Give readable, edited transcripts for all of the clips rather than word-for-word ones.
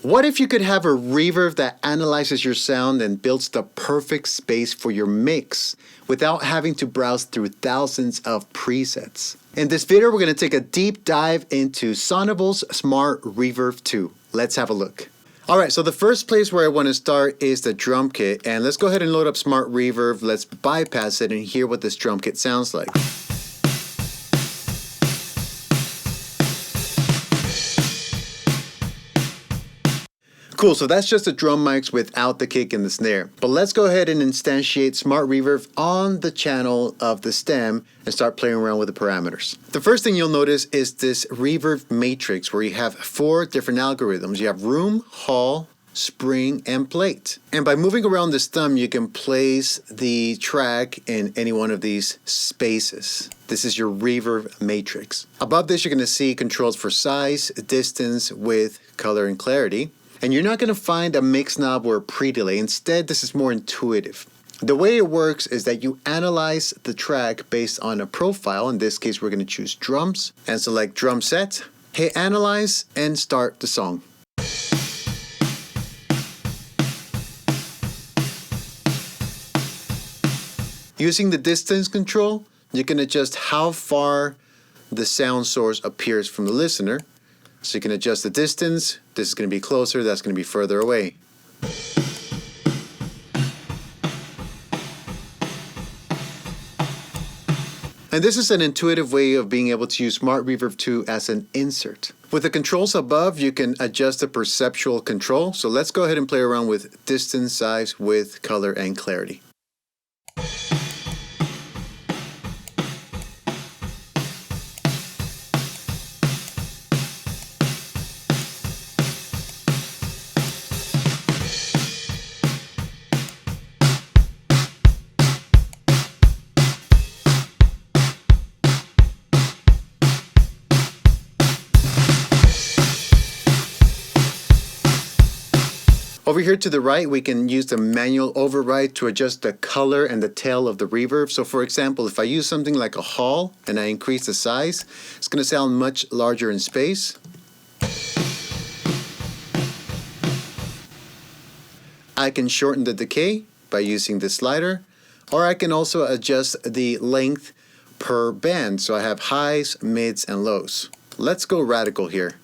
What if you could have a reverb that analyzes your sound and builds the perfect space for your mix without having to browse through thousands of presets? In this video, we're going to take a deep dive into Sonible's Smart Reverb 2. Let's have a look. Alright, so the first place where I want to start is the drum kit, and let's go ahead and load up Smart Reverb. Let's bypass it and hear what this drum kit sounds like. Cool, so that's just the drum mics without the kick and the snare. But let's go ahead and instantiate Smart Reverb on the channel of the stem and start playing around with the parameters. The first thing you'll notice is this reverb matrix where you have 4 different algorithms. You have room, hall, spring, and plate. And by moving around this thumb, you can place the track in any one of these spaces. This is your reverb matrix. Above this, you're going to see controls for size, distance, width, color, and clarity. And you're not going to find a mix knob or a pre-delay. Instead, this is more intuitive. The way it works is that you analyze the track based on a profile. In this case, we're going to choose drums and select drum set. Hit analyze and start the song. Using the distance control, you can adjust how far the sound source appears from the listener. So you can adjust the distance. This is going to be closer, that's going to be further away. And this is an intuitive way of being able to use Smart Reverb 2 as an insert. With the controls above, you can adjust the perceptual control. So let's go ahead and play around with distance, size, width, color, and clarity. Over here to the right, we can use the manual override to adjust the color and the tail of the reverb. So for example, if I use something like a hall and I increase the size, it's going to sound much larger in space. I can shorten the decay by using this slider, or I can also adjust the length per band. So I have highs, mids, and lows. Let's go radical here.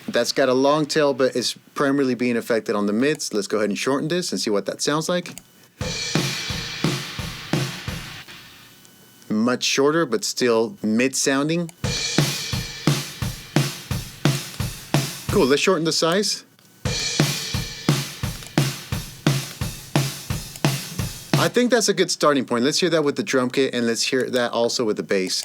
That's got a long tail, but it's primarily being affected on the mids. Let's go ahead and shorten this and see what that sounds like. Much shorter, but still mid sounding. Cool, let's shorten the size. I think that's a good starting point. Let's hear that with the drum kit, and let's hear that also with the bass.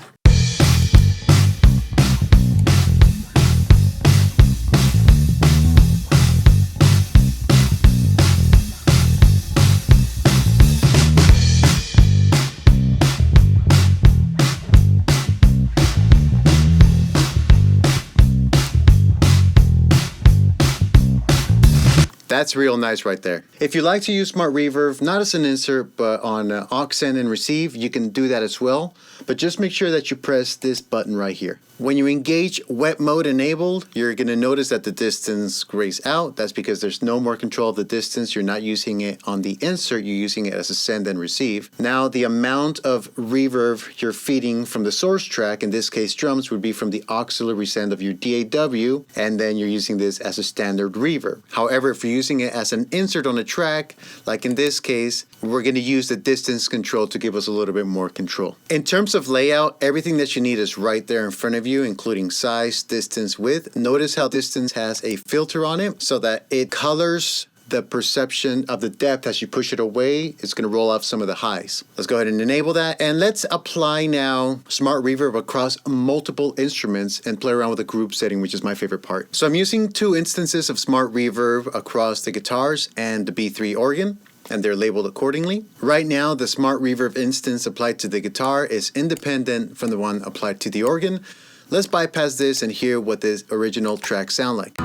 That's real nice right there. If you like to use Smart Reverb, not as an insert, but on aux send and receive, you can do that as well. But just make sure that you press this button right here. When you engage wet mode enabled, you're going to notice that the distance grays out. That's because there's no more control of the distance. You're not using it on the insert, you're using it as a send and receive. Now the amount of reverb you're feeding from the source track, in this case drums, would be from the auxiliary send of your DAW, and then you're using this as a standard reverb. However, if you're using it as an insert on a track, like in this case, we're going to use the distance control to give us a little bit more control. In terms of layout, everything that you need is right there in front of you, including size, distance, width. Notice how distance has a filter on it so that it colors the perception of the depth. As you push it away, it's going to roll off some of the highs. Let's go ahead and enable that, and let's apply now Smart Reverb across multiple instruments and play around with the group setting, which is my favorite part. So I'm using 2 instances of Smart Reverb across the guitars and the B3 organ, and they're labeled accordingly. Right now, the Smart Reverb instance applied to the guitar is independent from the one applied to the organ. Let's bypass this and hear what this original track sound like.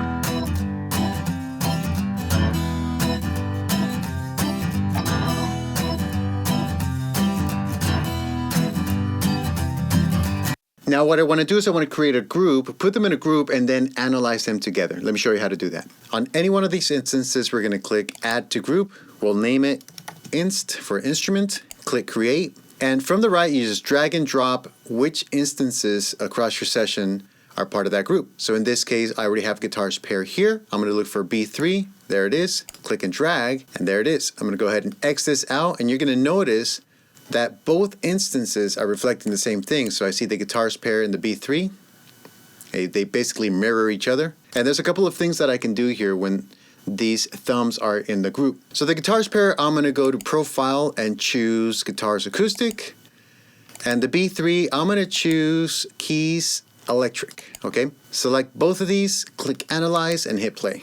Now Now what I want to do is I want to create a group, put them in a group, and then analyze them together. Let me show you how to do that. On any one of these instances, we're going to click Add to Group. We'll name it Inst for instrument. Click Create. And from the right, you just drag and drop which instances across your session are part of that group. So in this case, I already have guitars pair here. I'm going to look for B3. There it is. Click and drag, and there it is. I'm going to go ahead and X this out, and you're going to notice that both instances are reflecting the same thing. So I see the guitars pair in the B3. They basically mirror each other. And there's a couple of things that I can do here when these thumbs are in the group. So the guitars pair, I'm going to go to Profile and choose Guitars Acoustic. And the B3, I'm going to choose Keys Electric. Okay, select both of these, click Analyze, and hit play.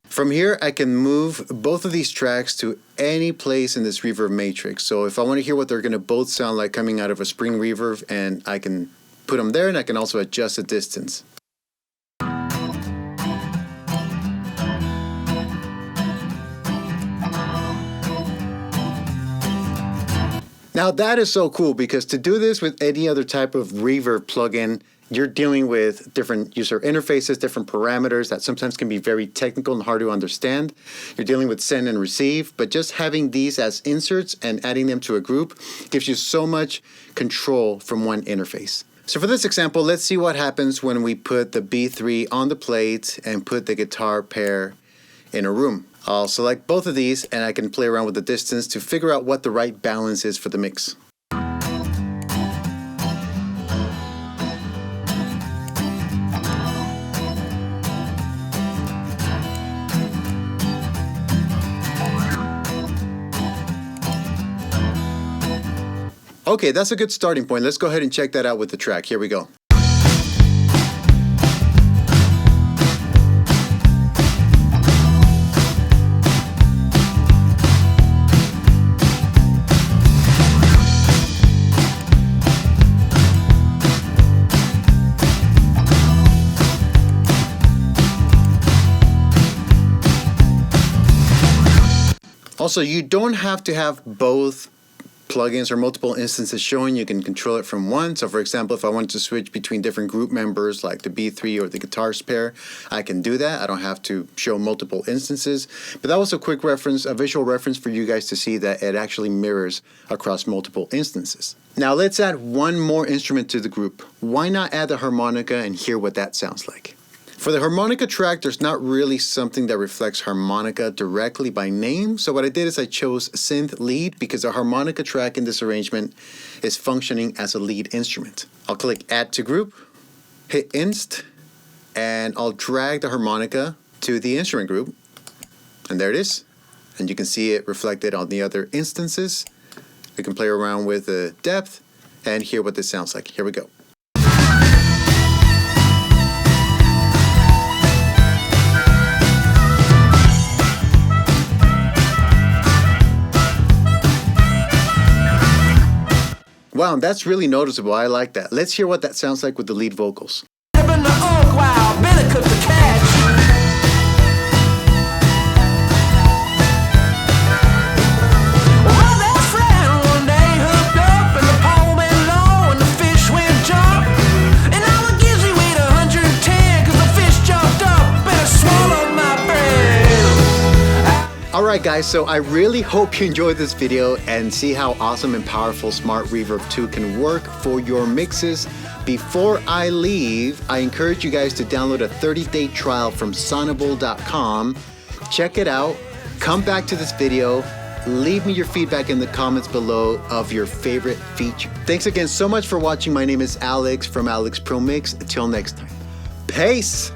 From here, I can move both of these tracks to any place in this reverb matrix. So if I want to hear what they're going to both sound like coming out of a spring reverb, and I can put them there, and I can also adjust the distance. Now that is so cool, because to do this with any other type of reverb plugin, you're dealing with different user interfaces, different parameters that sometimes can be very technical and hard to understand. You're dealing with send and receive, but just having these as inserts and adding them to a group gives you so much control from one interface. So for this example, let's see what happens when we put the B3 on the plate and put the guitar pair in a room. I'll select both of these, and I can play around with the distance to figure out what the right balance is for the mix. Okay, that's a good starting point. Let's go ahead and check that out with the track. Here we go. Also, you don't have to have both plugins or multiple instances showing. You can control it from one. So for example, if I wanted to switch between different group members like the B3 or the guitars pair, I can do that. I don't have to show multiple instances. But that was a quick reference, a visual reference for you guys to see that it actually mirrors across multiple instances. Now let's add one more instrument to the group. Why not add the harmonica and hear what that sounds like? For the harmonica track, there's not really something that reflects harmonica directly by name. So what I did is I chose synth lead because the harmonica track in this arrangement is functioning as a lead instrument. I'll click Add to Group, hit Inst, and I'll drag the harmonica to the instrument group. And there it is. And you can see it reflected on the other instances. We can play around with the depth and hear what this sounds like. Here we go. Wow, that's really noticeable. I like that. Let's hear what that sounds like with the lead vocals. Alright guys, so I really hope you enjoyed this video and see how awesome and powerful Smart Reverb 2 can work for your mixes. Before I leave, I encourage you guys to download a 30-day trial from sonible.com. Check it out, come back to this video, leave me your feedback in the comments below of your favorite feature. Thanks again so much for watching. My name is Alex from Alex Pro Mix. Until next time, peace!